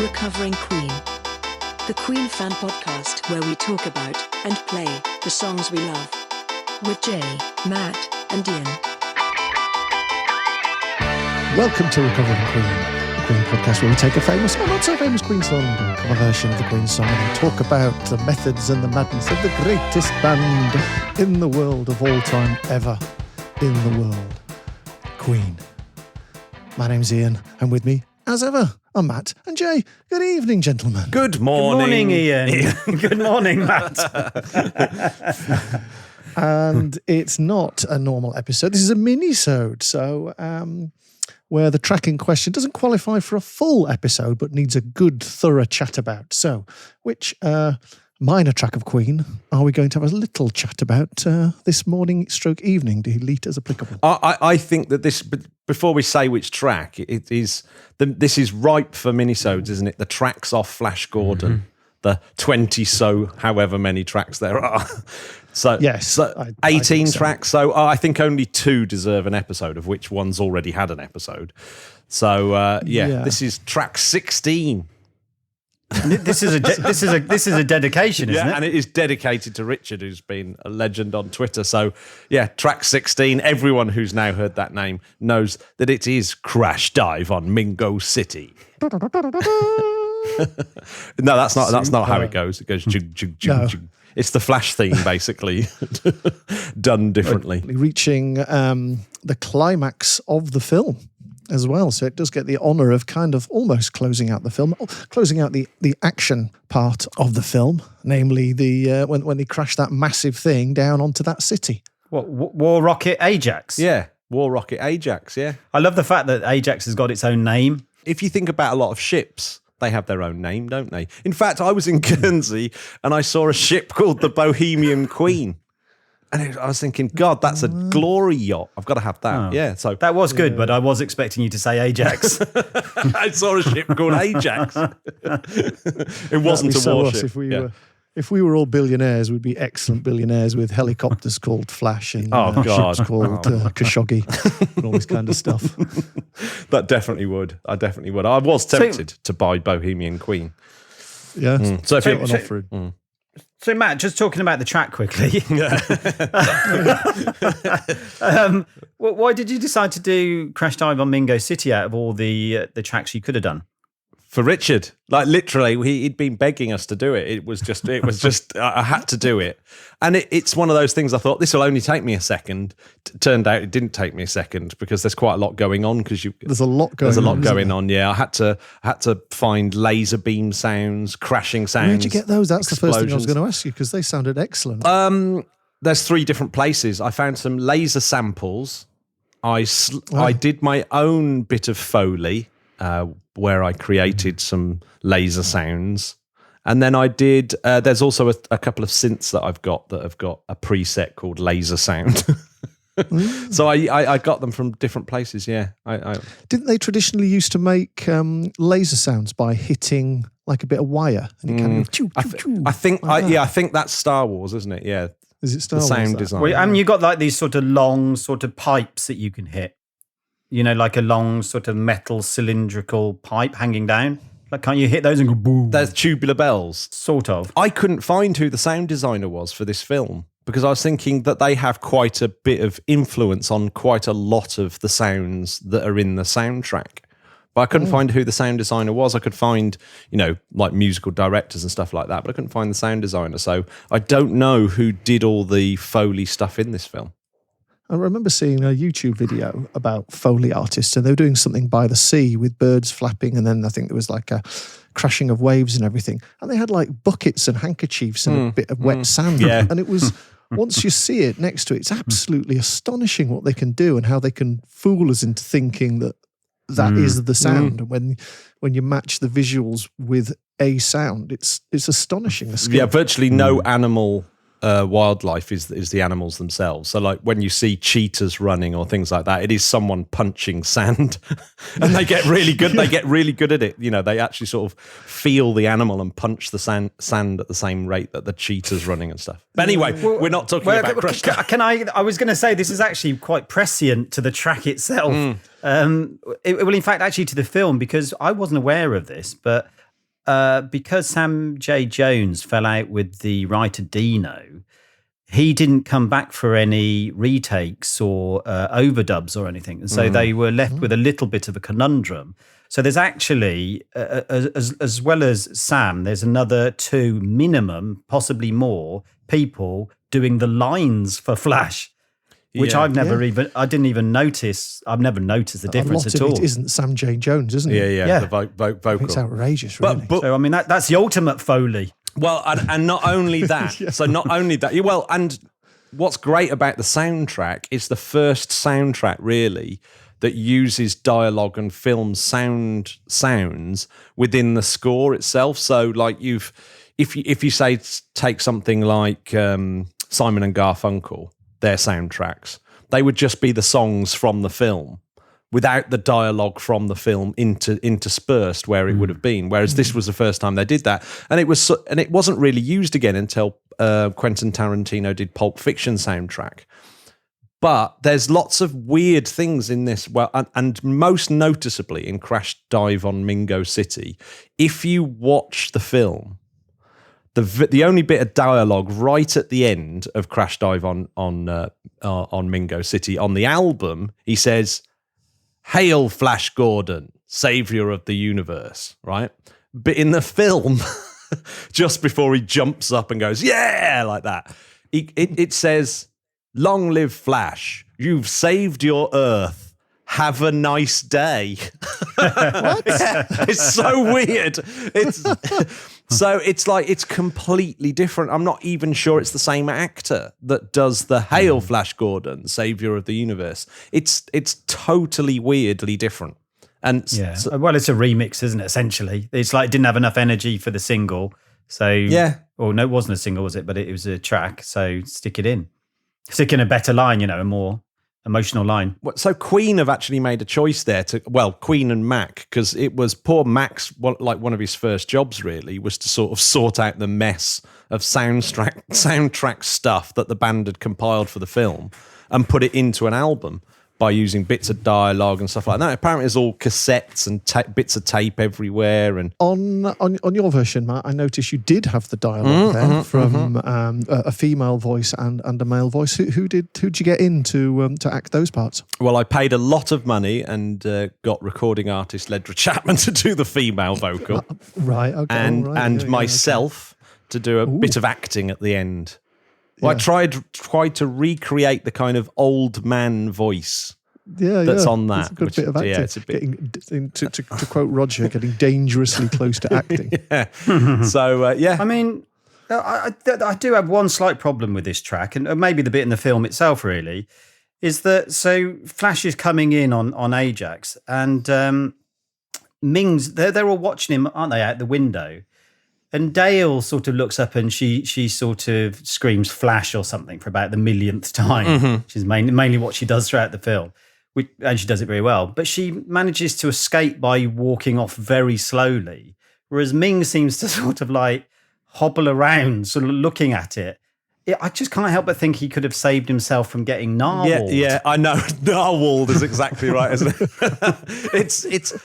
Recovering Queen. The Queen fan podcast where we talk about and play the songs we love. With Jay, Matt, and Ian. Welcome to Recovering Queen, the Queen podcast where we take a famous or not so famous Queen song and cover a version of the Queen song and talk about the methods and the madness of the greatest band in the world of all time ever in the world. Queen. My name's Ian, and with me, as ever, are Matt and Jay. Good evening, gentlemen. Good morning. Good morning, Ian. Good morning, Matt. And it's not a normal episode. This is a mini-sode, so where the track in question doesn't qualify for a full episode, but needs a good, thorough chat about. So, which minor track of Queen are we going to have a little chat about this morning stroke evening, delete as applicable? I think that this, before we say which track, this is ripe for minisodes, isn't it? The tracks off Flash Gordon, the 20 however many tracks there are. So yes, so 18 tracks. So I think only 2 deserve an episode, of which one's already had an episode. So this is track 16. This is a dedication, isn't it? And it is dedicated to Richard, who's been a legend on Twitter. So yeah, track 16. Everyone who's now heard that name knows that it is Crash Dive on Mingo City. No, that's not how it goes. It goes jug jug jug jug. It's the Flash theme, basically, done differently. Reaching the climax of the film as well. So it does get the honour of kind of almost closing out the film, closing out the action part of the film, namely the when they crash that massive thing down onto that city. What, War Rocket Ajax? Yeah, War Rocket Ajax, yeah. I love the fact that Ajax has got its own name. If you think about a lot of ships, they have their own name, don't they? In fact, I was in Guernsey and I saw a ship called the Bohemian Queen. And I was thinking, God, that's a glory yacht. I've got to have that. Oh. Yeah, so That was good, but I was expecting you to say Ajax. I saw a ship called Ajax. It wasn't a warship. If we were all billionaires, we'd be excellent billionaires with helicopters called Flash and ships called Khashoggi and all this kind of stuff. That definitely would. I definitely would. I was tempted to buy Bohemian Queen. Yeah. So if an offering. So, Matt, just talking about the track quickly. Why did you decide to do Crash Dive on Mingo City out of all the tracks you could have done? For Richard, like literally, he'd been begging us to do it. It was just, I had to do it. And it's one of those things I thought, this will only take me a second. Turned out it didn't take me a second because there's quite a lot going on. There's a lot going on. Yeah, I had to find laser beam sounds, crashing sounds. Where'd you get those? That's the first thing I was going to ask you because they sounded excellent. There's 3 different places. I found some laser samples. I did my own bit of foley, where I created some laser sounds. And then I did, there's also a couple of synths that I've got that have got a preset called laser sound. So I got them from different places, yeah. Didn't they traditionally used to make laser sounds by hitting like a bit of wire? And it kind of choo, choo, choo, I think that's Star Wars, isn't it? Yeah. Is it Star Wars? The sound design. Well, and you got like these sort of long sort of pipes that you can hit. You know, like a long sort of metal cylindrical pipe hanging down. Like, can't you hit those and go boom? There's tubular bells. Sort of. I couldn't find who the sound designer was for this film because I was thinking that they have quite a bit of influence on quite a lot of the sounds that are in the soundtrack. But I couldn't find who the sound designer was. I could find, like musical directors and stuff like that, but I couldn't find the sound designer. So I don't know who did all the Foley stuff in this film. I remember seeing a YouTube video about Foley artists, and they were doing something by the sea with birds flapping, and then I think there was like a crashing of waves and everything. And they had like buckets and handkerchiefs and a bit of wet sand. Yeah. And it was, once you see it next to it, it's absolutely astonishing what they can do and how they can fool us into thinking that is the sound. And when you match the visuals with a sound, it's astonishing. Yeah, virtually no animal wildlife is the animals themselves. So like when you see cheetahs running or things like that, it is someone punching sand and they get really good. They get really good at it. You know, they actually sort of feel the animal and punch the sand at the same rate that the cheetah's running and stuff. But anyway, we're not talking about Crash. I was going to say this is actually quite prescient to the track itself. Well, in fact, actually to the film, because I wasn't aware of this, but because Sam J. Jones fell out with the writer Dino, he didn't come back for any retakes or overdubs or anything. And so they were left with a little bit of a conundrum. So there's actually, as well as Sam, there's another 2 minimum, possibly more, people doing the lines for Flash, which I didn't even notice. I've never noticed the difference at all. It isn't Sam J. Jones, isn't it? Yeah. The vocal. It's outrageous, really. But so, I mean, that's the ultimate Foley. Well, and not only that. So not only that. Well, and what's great about the soundtrack is the first soundtrack, really, that uses dialogue and film sounds within the score itself. So, like if you say take something like Simon and Garfunkel, their soundtracks, they would just be the songs from the film without the dialogue from the film interspersed where it would have been. Whereas this was the first time they did that, and it wasn't really used again until Quentin Tarantino did Pulp Fiction soundtrack. But there's lots of weird things in this. Well, and most noticeably in Crash Dive on Mingo City, if you watch the film, the only bit of dialogue right at the end of Crash Dive on Mingo City on the album, he says, "Hail Flash Gordon, savior of the universe," right? But in the film, just before he jumps up and goes, "Yeah," like that, it says, "Long live Flash, you've saved your Earth. Have a nice day." What? It's so weird. So it's like, it's completely different. I'm not even sure it's the same actor that does the "Hail Flash Gordon, savior of the universe." It's totally weirdly different. And well, it's a remix, isn't it? Essentially, it's like it didn't have enough energy for the single. So or no, it wasn't a single, was it? But it was a track. So stick in a better line, a more emotional line. So Queen have actually made a choice there Queen and Mack, because it was poor Mack's, like one of his first jobs really was to sort of sort out the mess of soundtrack stuff that the band had compiled for the film and put it into an album by using bits of dialogue and stuff like that. Apparently there's all cassettes and bits of tape everywhere. And on your version, Matt, I noticed you did have the dialogue there from a female voice and a male voice. Who'd you get in to act those parts? Well, I paid a lot of money and got recording artist Ledra Chapman to do the female vocal. Right, okay. And myself to do a bit of acting at the end. Well, I tried to recreate the kind of old man voice that's on that. It's a good bit of acting. Yeah, it's a bit... to quote Roger, getting dangerously close to acting. So, I mean, I do have one slight problem with this track, and maybe the bit in the film itself really, is that so Flash is coming in on Ajax, and Ming's, they're all watching him, aren't they, out the window? And Dale sort of looks up and she sort of screams "Flash" or something for about the millionth time, which is mainly what she does throughout the film, and she does it very well. But she manages to escape by walking off very slowly, whereas Ming seems to sort of like hobble around, sort of looking at it. I just can't help but think he could have saved himself from getting narwhaled. Yeah, I know. Narwhaled is exactly right, isn't it?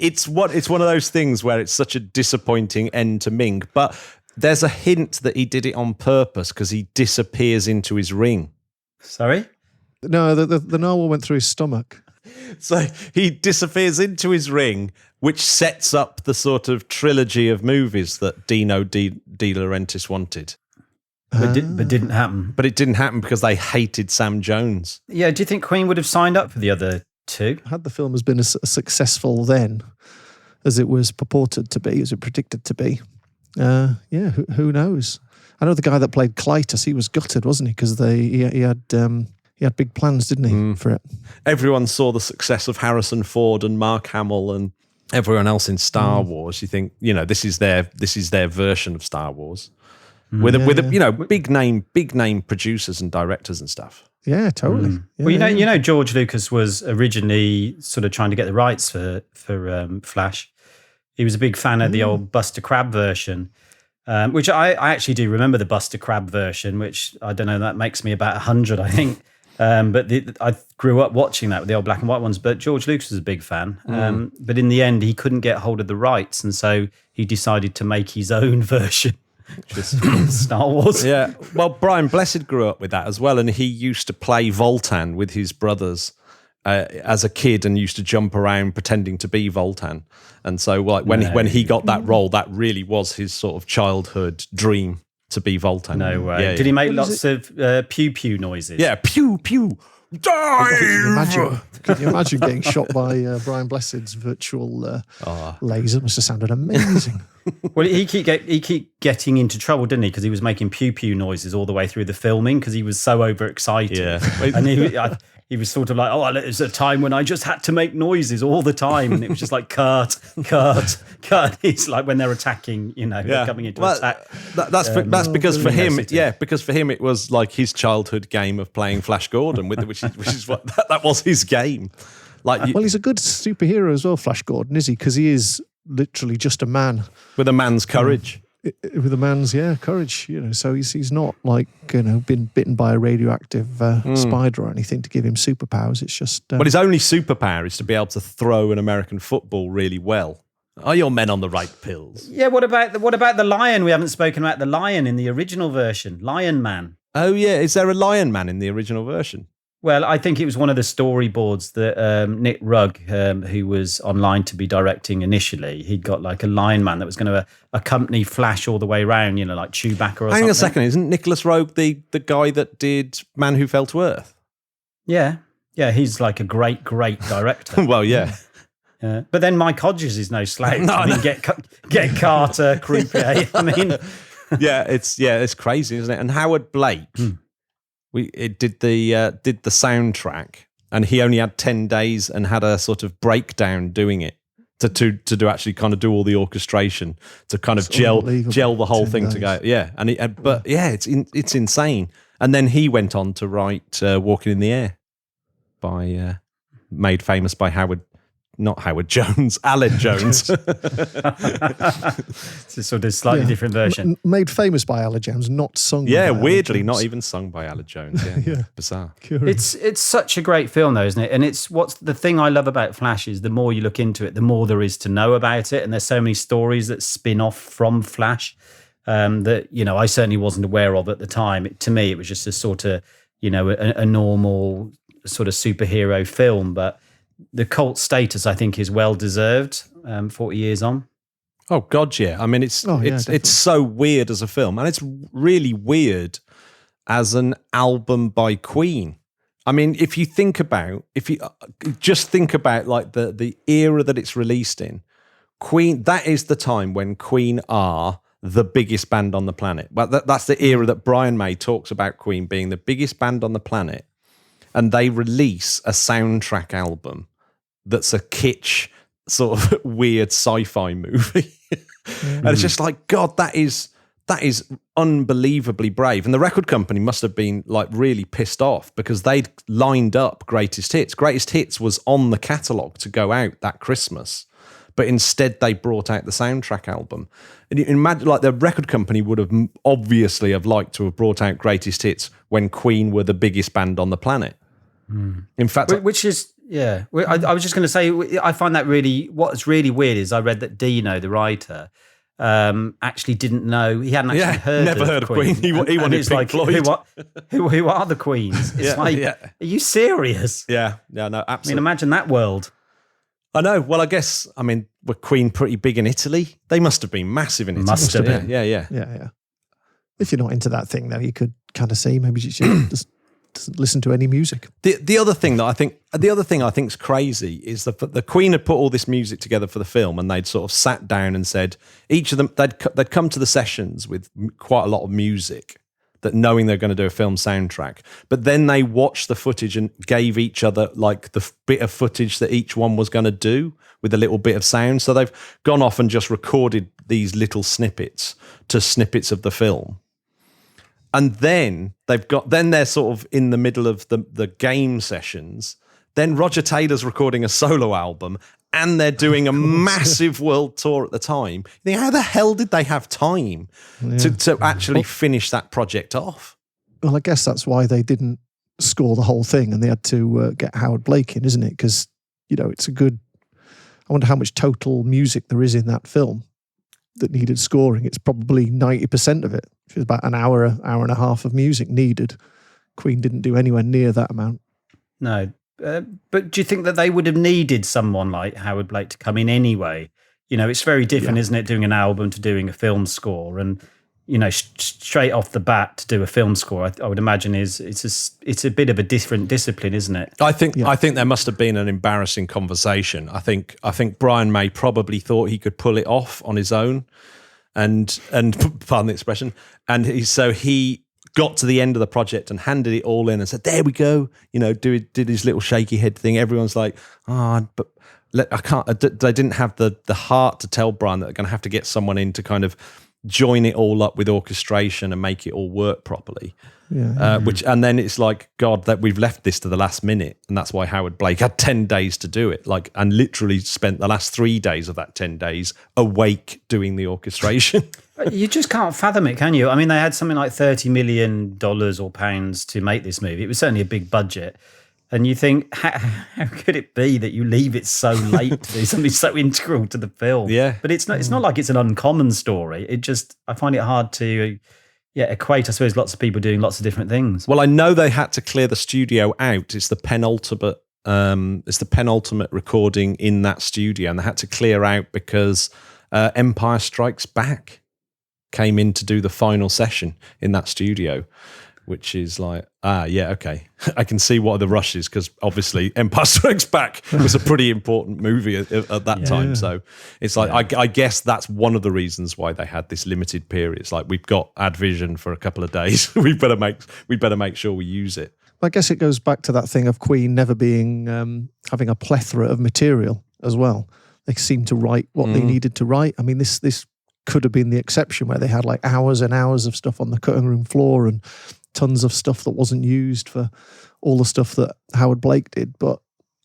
It's one of those things where it's such a disappointing end to Ming, but there's a hint that he did it on purpose because he disappears into his ring. Sorry? No, the narwhal went through his stomach. So he disappears into his ring, which sets up the sort of trilogy of movies that Dino De Laurentiis wanted. But didn't happen. But it didn't happen because they hated Sam Jones. Yeah, do you think Queen would have signed up for the other two? Had the film has been as successful then as it was purported to be, as it predicted to be, who knows? I know the guy that played Clytus, he was gutted, wasn't he? Because he had big plans, didn't he, for it? Everyone saw the success of Harrison Ford and Mark Hamill and everyone else in Star Wars. You think, this is their version of Star Wars. With big name producers and directors and stuff. Yeah, totally. Yeah, well, George Lucas was originally sort of trying to get the rights for Flash. He was a big fan of the old Buster Crabbe version, which I actually do remember the Buster Crabbe version, which I don't know, that makes me about 100, I think. But I grew up watching that with the old black and white ones. But George Lucas was a big fan. But in the end, he couldn't get hold of the rights, and so he decided to make his own version, just Star Wars. Yeah. Well, Brian Blessed grew up with that as well, and he used to play Voltan with his brothers as a kid, and used to jump around pretending to be Voltan. And so, like when he got that role, that really was his sort of childhood dream to be Voltan. No way. Yeah, Did he make lots of pew pew noises? Yeah, pew pew. Could you imagine getting shot by Brian Blessed's virtual laser? Must have sounded amazing. Well, he keep getting into trouble, didn't he? Because he was making pew pew noises all the way through the filming because he was so overexcited. Yeah. And he was sort of like, oh, there's a time when I just had to make noises all the time, and it was just like cut. It's like when they're attacking, they're coming into attack. That's because for him, because for him it was like his childhood game of playing Flash Gordon, which is what that was his game. Well, he's a good superhero as well, Flash Gordon, is he? Because he is literally just a man with a man's courage. With a man's courage, so he's not like been bitten by a radioactive spider or anything to give him superpowers. It's just but his only superpower is to be able to throw an American football really well. Are your men on the right pills? Yeah. What about the lion? We haven't spoken about the lion in the original version. Lion Man. Oh yeah, is there a Lion Man in the original version? Well, I think it was one of the storyboards that Nick Rugg, who was online to be directing initially, he'd got like a lion man that was going to accompany Flash all the way around, like Chewbacca or something. Hang on a second, isn't Nicholas Rogue the guy that did Man Who Fell to Earth? Yeah, he's like a great director. Well, yeah. But then Mike Hodges is no slouch. Get Carter, Croupier. I mean... it's crazy, isn't it? And Howard Blake... It did the soundtrack, and he only had 10 days and had a sort of breakdown doing it to do actually kind of do all the orchestration to kind of gel the whole thing together. Yeah, it's insane. And then he went on to write "Walking in the Air," made famous by not Howard Jones, Alan Jones. It's a sort of slightly different version. Made famous by Alan Jones, not sung by weirdly, Alan Jones. Not even sung by Alan Jones. Yeah. Bizarre. It's such a great film, though, isn't it? And what's the thing I love about Flash is the more you look into it, the more there is to know about it. And there's so many stories that spin off from Flash that, I certainly wasn't aware of at the time. To me, it was just a sort of, a normal sort of superhero film, but the cult status, I think, is well deserved. 40 years on. Oh God, yeah. I mean, it's so weird as a film, and it's really weird as an album by Queen. I mean, if you just think about like the era that it's released in, Queen. That is the time when Queen are the biggest band on the planet. But that's the era that Brian May talks about Queen being the biggest band on the planet, and they release a soundtrack album that's a kitsch sort of weird sci-fi movie. And it's just like, God, that is unbelievably brave. And the record company must have been like really pissed off because they'd lined up Greatest Hits. Greatest Hits was on the catalogue to go out that Christmas, but instead they brought out the soundtrack album. And you imagine, like, the record company would have obviously have liked to have brought out Greatest Hits when Queen were the biggest band on the planet. In fact, which is... Yeah, I was just going to say, I find that what's really weird is I read that Dino, the writer, actually didn't know, he hadn't actually heard of Queen. He wanted Pink Floyd. Who are the Queens? It's are you serious? Yeah, no, absolutely. I mean, imagine that world. I know. Well, I guess, were Queen pretty big in Italy? They must have been massive in Italy. Must have been. Yeah. If you're not into that thing, though, you could kind of see, maybe you should just listen to any music. The other thing I think is crazy is that the Queen had put all this music together for the film, and they'd sort of sat down and said each of them they'd come to the sessions with quite a lot of music, that knowing they're going to do a film soundtrack, but then they watched the footage and gave each other like the bit of footage that each one was going to do with a little bit of sound. So they've gone off and just recorded these little snippets of the film. And then they're sort of in the middle of the game sessions. Then Roger Taylor's recording a solo album, and they're doing a massive world tour at the time. You think, how the hell did they have time to actually finish that project off? Well, I guess that's why they didn't score the whole thing, and they had to get Howard Blake in, isn't it? Because, it's a good... I wonder how much total music there is in that film that needed scoring. It's probably 90% of it, which is about an hour and a half of music needed. Queen didn't do anywhere near that amount. No. But do you think that they would have needed someone like Howard Blake to come in anyway? It's very different, isn't it, doing an album to doing a film score? And, straight off the bat to do a film score, I would imagine it's a bit of a different discipline, isn't it? I think there must have been an embarrassing conversation. I think Brian May probably thought he could pull it off on his own, and pardon the expression, and he got to the end of the project and handed it all in and said, "There we go." Did his little shaky head thing. Everyone's like, but I can't. They didn't have the heart to tell Brian that they're going to have to get someone in to kind of join it all up with orchestration and make it all work properly. And then it's like, God, that we've left this to the last minute, and that's why Howard Blake had 10 days to do it, and literally spent the last 3 days of that 10 days awake doing the orchestration. You just can't fathom it, can you? I mean, they had something like $30 million or pounds to make this movie. It was certainly a big budget. And you think, how could it be that you leave it so late to do something so integral to the film? Yeah. But it's not like it's an uncommon story. I find it hard to equate, I suppose, lots of people doing lots of different things. Well, I know they had to clear the studio out. It's the penultimate recording in that studio, and they had to clear out because Empire Strikes Back came in to do the final session in that studio, which is like, okay. I can see what the rush is, because obviously Empire Strikes Back was a pretty important movie at that time. So it's like, I guess that's one of the reasons why they had this limited period. It's like, we've got Advision for a couple of days. we better make sure we use it. I guess it goes back to that thing of Queen never being, having a plethora of material as well. They seemed to write what they needed to write. I mean, this could have been the exception, where they had like hours and hours of stuff on the cutting room floor and tons of stuff that wasn't used for all the stuff that Howard Blake did. But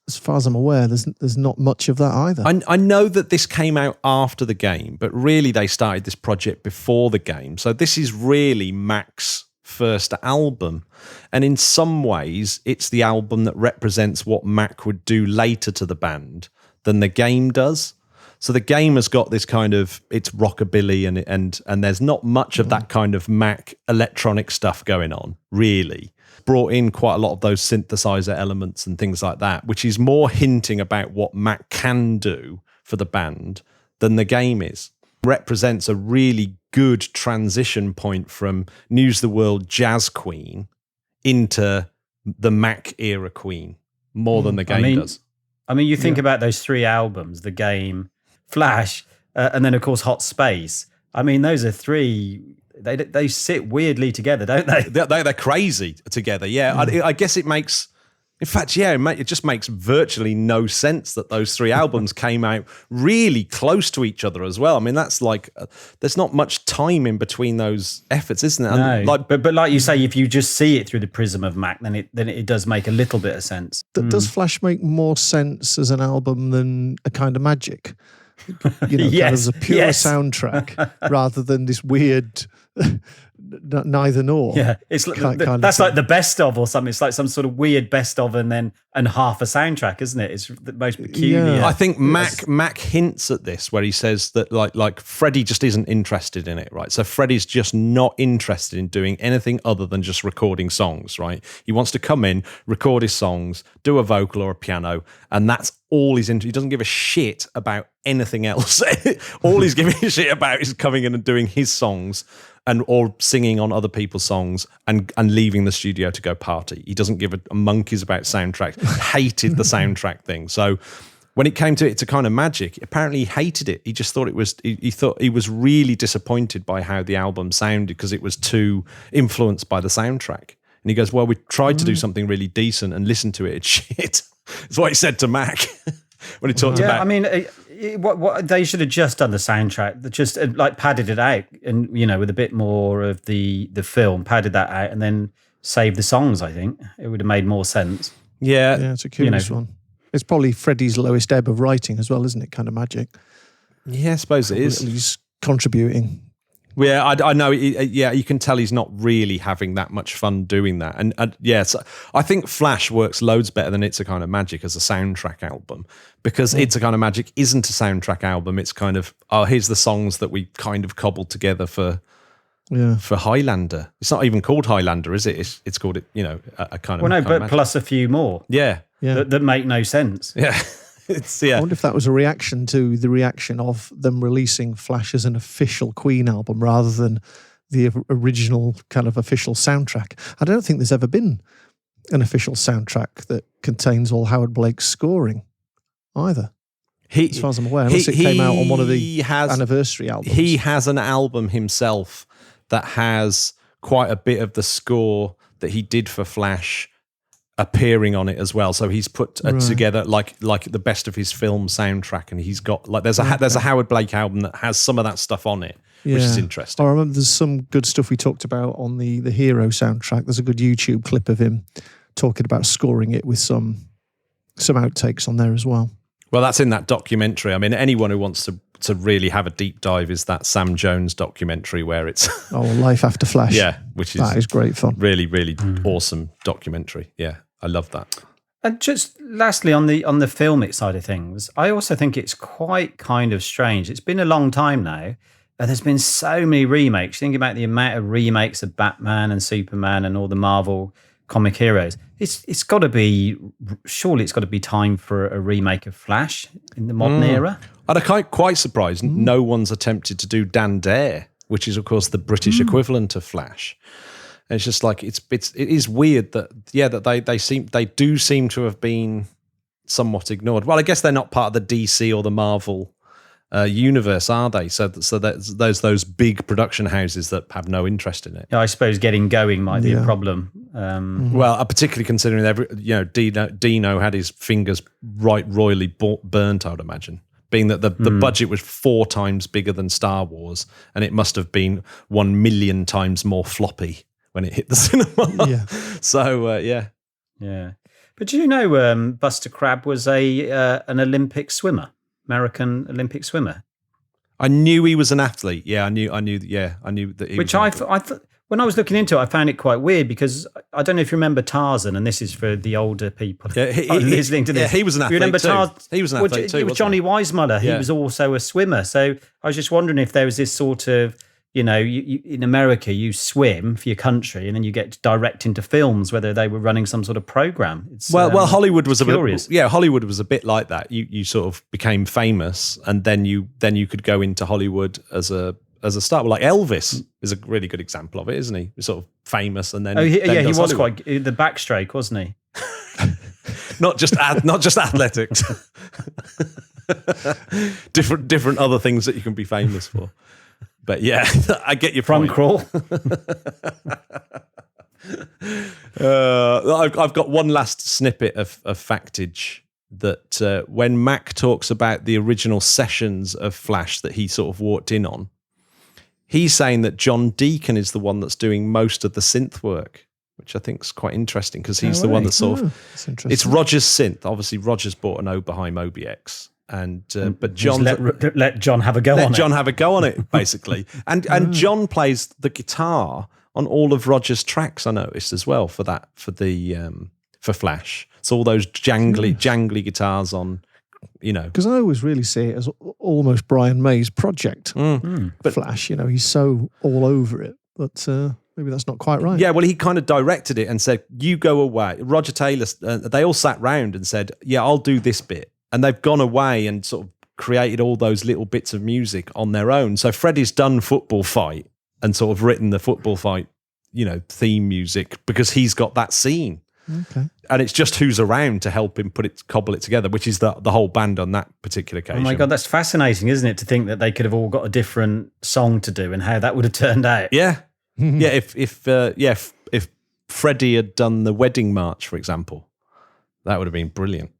as far as I'm aware, there's not much of that either. I know that this came out after the game, but really they started this project before the game. So this is really Mack's first album. And in some ways, it's the album that represents what Mack would do later to the band than the game does. So the game has got this kind of, it's rockabilly and there's not much of that kind of Mack electronic stuff going on, really. Brought in quite a lot of those synthesizer elements and things like that, which is more hinting about what Mack can do for the band than the game is. Represents a really good transition point from News the World Jazz Queen into the Mack era Queen, more than the game does. I mean, you think about those 3 albums, the game, Flash, and then of course Hot Space. I mean, those are 3. They sit weirdly together, don't they? They're crazy together. Yeah, I guess it makes. In fact, it just makes virtually no sense that those 3 albums came out really close to each other as well. I mean, that's like there's not much time in between those efforts, isn't it? No, but like you say, if you just see it through the prism of Mack, then it does make a little bit of sense. Does Flash make more sense as an album than a Kind of Magic? Kind of as a pure soundtrack rather than this weird neither nor. Yeah, it's like that's like the best of or something. It's like some sort of weird best of and half a soundtrack, isn't it? It's the most peculiar. Yeah. I think Mack hints at this where he says that like Freddie just isn't interested in it, right? So Freddie's just not interested in doing anything other than just recording songs, right? He wants to come in, record his songs, do a vocal or a piano, and that's all he's into. He doesn't give a shit about anything else. All he's giving a shit about is coming in and doing his songs or singing on other people's songs and leaving the studio to go party. He doesn't give a monkeys about soundtrack. Hated the soundtrack thing. So when it came to it, to Kind of Magic, apparently he hated it. He just thought it was, he thought he was really disappointed by how the album sounded because it was too influenced by the soundtrack. And he goes, well, we tried to do something really decent and listen to it. It's shit. That's what he said to Mack when he talked about. I mean, what they should have just done the soundtrack, just like padded it out, and with a bit more of the film, padded that out, and then saved the songs. I think it would have made more sense. Yeah, it's a curious one. It's probably Freddie's lowest ebb of writing as well, isn't it? Kind of Magic. Yeah, I suppose it is. He's contributing Yeah, I know. Yeah, you can tell he's not really having that much fun doing that. And so I think Flash works loads better than It's a Kind of Magic as a soundtrack album, because It's a Kind of Magic isn't a soundtrack album. It's kind of, here's the songs that we kind of cobbled together for Highlander. It's not even called Highlander, is it? It's called, a kind of. Well, no, but plus a few more. Yeah. That make no sense. Yeah. I wonder if that was a reaction to the reaction of them releasing Flash as an official Queen album rather than the original kind of official soundtrack. I don't think there's ever been an official soundtrack that contains all Howard Blake's scoring either. As far as I'm aware, unless it came out on one of the anniversary albums. He has an album himself that has quite a bit of the score that he did for Flash appearing on it as well. So he's put together like the best of his film soundtrack, and he's got there's a Howard Blake album that has some of that stuff on it, which is interesting. I remember there's some good stuff we talked about on the Hero soundtrack. There's a good YouTube clip of him talking about scoring it with some outtakes on there as well. Well, that's in that documentary. I mean, anyone who wants to really have a deep dive is that Sam Jones documentary where it's Life After Flash. Yeah, that is great fun. Really, really awesome documentary. Yeah, I love that. And just lastly, on the filmic side of things, I also think it's quite kind of strange. It's been a long time now, and there's been so many remakes. Think about the amount of remakes of Batman and Superman and all the Marvel comic heroes. Surely it's got to be time for a remake of Flash in the modern era. And I'm quite surprised no one's attempted to do Dan Dare, which is of course the British equivalent of Flash. And it's just like it is weird that they do seem to have been somewhat ignored. Well, I guess they're not part of the DC or the Marvel universe, are they? So there's those big production houses that have no interest in it. Yeah, I suppose getting going might be a problem. Well, particularly considering Dino had his fingers royally burnt, I would imagine. Being that the budget was 4 times bigger than Star Wars, and it must have been 1 million times more floppy when it hit the cinema. Yeah. So yeah. But do you know Buster Crabbe was an Olympic swimmer, American Olympic swimmer? I knew he was an athlete. Yeah, I knew that. He Which I thought. When I was looking into it, I found it quite weird because I don't know if you remember Tarzan, and this is for the older people listening to this. Yeah, he was an athlete. You remember Tarzan? He was an athlete too. It was Johnny Weissmuller. He was also a swimmer. So I was just wondering if there was this sort of, you in America, you swim for your country and then you get direct into films, whether they were running some sort of program. It's, well, Hollywood was curious. Hollywood was a bit like that. You sort of became famous, and then you could go into Hollywood as a star. Well, like Elvis is a really good example of it, isn't he? He's sort of famous, and then he was Hollywood. quite the backstroke, wasn't he? not just athletics. different other things that you can be famous for. But yeah, I get your front crawl. I've got one last snippet of factage that when Mack talks about the original sessions of Flash that he sort of walked in on, he's saying that John Deacon is the one that's doing most of the synth work, which I think is quite interesting because he's the one that's sort of... It's Roger's synth. Obviously, Roger's bought an Oberheim OBX. And but John let John have a go on it. Let John have a go on it, basically. And John plays the guitar on all of Roger's tracks. I noticed as well for Flash. So all those jangly guitars on, Because I always really see it as almost Brian May's project. But Flash, he's so all over it, but maybe that's not quite right. Yeah, well, he kind of directed it and said, "You go away." Roger Taylor. They all sat round and said, "Yeah, I'll do this bit." And they've gone away and sort of created all those little bits of music on their own. So Freddie's done Football Fight and sort of written the Football Fight, theme music because he's got that scene. Okay. And it's just who's around to help him cobble it together, which is the whole band on that particular occasion. Oh my God, that's fascinating, isn't it? To think that they could have all got a different song to do and how that would have turned out. Yeah. Yeah. If Freddie had done the Wedding March, for example, that would have been brilliant.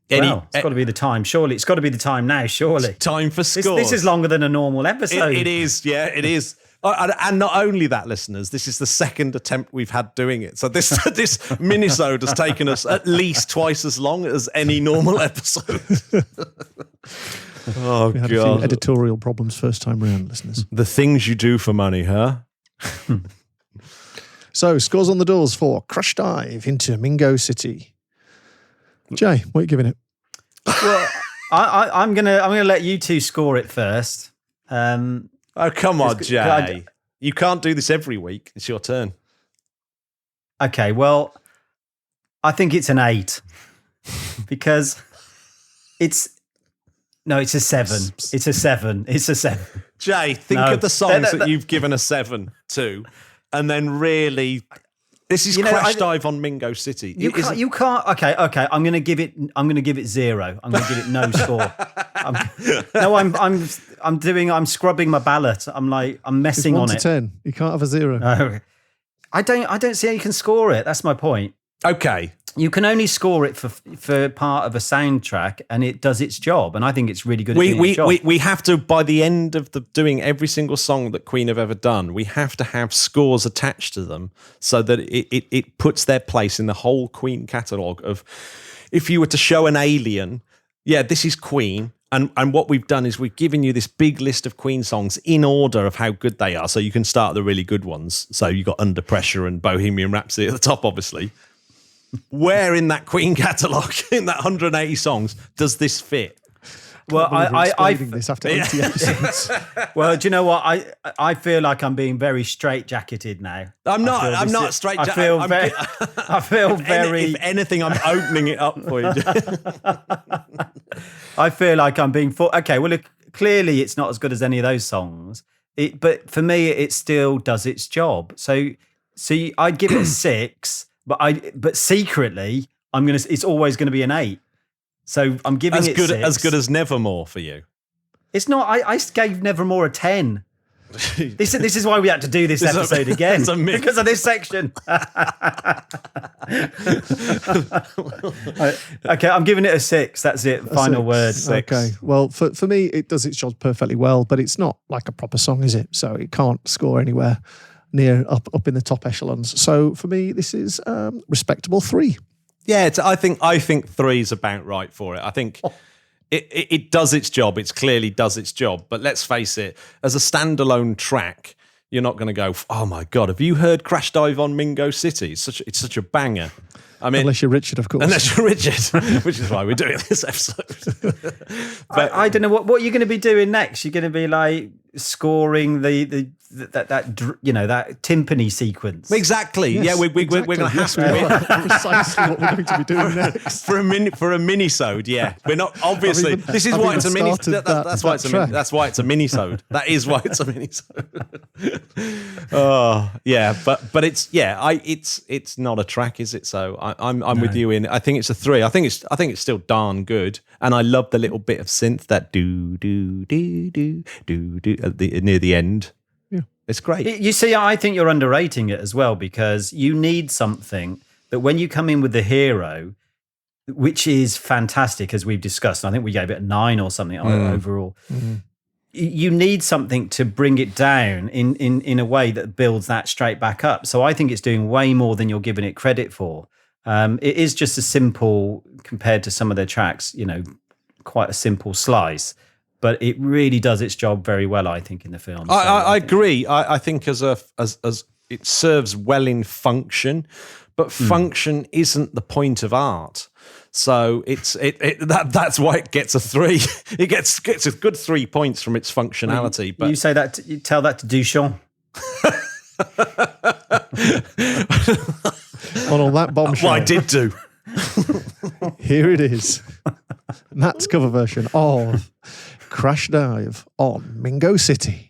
It's got to be the time. Surely it's got to be the time now. Surely it's time for scores. This is longer than a normal episode. It is. Yeah, it is. And not only that, listeners, this is the second attempt we've had doing it. So this minisode has taken us at least twice as long as any normal episode. Oh, We had a few editorial problems first time round, listeners. The things you do for money, huh? So, scores on the doors for Crush Dive into Mingo City. Jay, what are you giving it? Well, I'm gonna let you two score it first. Oh, come on, Jay. You can't do this every week. It's your turn. Okay, well, I think it's an 8 because it's a 7. It's a 7. It's a 7. Jay, think of the songs that you've given a 7 to, and then really, this is Crash Dive on Mingo City. You can't. Okay. I'm gonna give it 0. I'm gonna give it no score. I'm scrubbing my ballot. I'm messing it's 1 on to it. 10. You can't have a 0. No. I don't see how you can score it. That's my point. Okay. You can only score it for part of a soundtrack, and it does its job. And I think it's really good at doing its job. We have to, by the end of doing every single song that Queen have ever done, we have to have scores attached to them so that it puts their place in the whole Queen catalogue of, if you were to show an alien, yeah, this is Queen. And what we've done is we've given you this big list of Queen songs in order of how good they are. So you can start the really good ones. So you got Under Pressure and Bohemian Rhapsody at the top, obviously. Where in that Queen catalogue, in that 180 songs, does this fit? Well, I this after 80 episodes. Well, do you know what? I feel like I'm being very straight-jacketed now. I'm not straight-jacketed. I feel very. If anything, I'm opening it up for you. I feel like I'm being. Okay, well, clearly it's not as good as any of those songs. But for me, it still does its job. So I'd give it a 6. But secretly, it's always going to be an 8. So I'm giving it 6. As good as Nevermore for you. It's not. I gave Nevermore a 10. This is why we had to do this episode again because of this section. Okay, I'm giving it a 6. That's it. Final word. 6. Okay. Well, for me, it does its job perfectly well, but it's not like a proper song, is it? So it can't score anywhere near up in the top echelons. So for me, this is respectable 3. Yeah, I think 3 is about right for it. I think it does its job. It clearly does its job. But let's face it, as a standalone track, you're not going to go, oh my God, have you heard Crash Dive on Mingo City? It's such a banger. I mean, unless you're Richard, of course. Unless you're Richard, which is why we're doing this episode. But I don't know what you're going to be doing next. You're going to be like scoring that timpani sequence. Exactly. Yes, yeah, we're going to have to precisely what we're going to be doing next for a mini-sode. Yeah, we're not obviously. This is why it's a mini. That's why it's a mini-sode. That is why it's a mini-sode. Oh yeah, but it's not a track, is it? So I'm with you in. I think it's a 3. I think it's still darn good, and I love the little bit of synth that do do do do do do near the end. Yeah, it's great. You see, I think you're underrating it as well because you need something that when you come in with the hero, which is fantastic as we've discussed. I think we gave it a 9 or something overall. Mm-hmm. You need something to bring it down in a way that builds that straight back up. So I think it's doing way more than you're giving it credit for. It is just a simple, compared to some of their tracks, quite a simple slice, but it really does its job very well, I think, in the film. I agree. I think as it serves well in function, but function isn't the point of art. So that's why it gets a 3. It gets a good 3 points from its functionality. But you say that you tell that to Duchamp. On that bombshell. Well, I did do. Here it is. Matt's cover version of Crash Dive on Mingo City.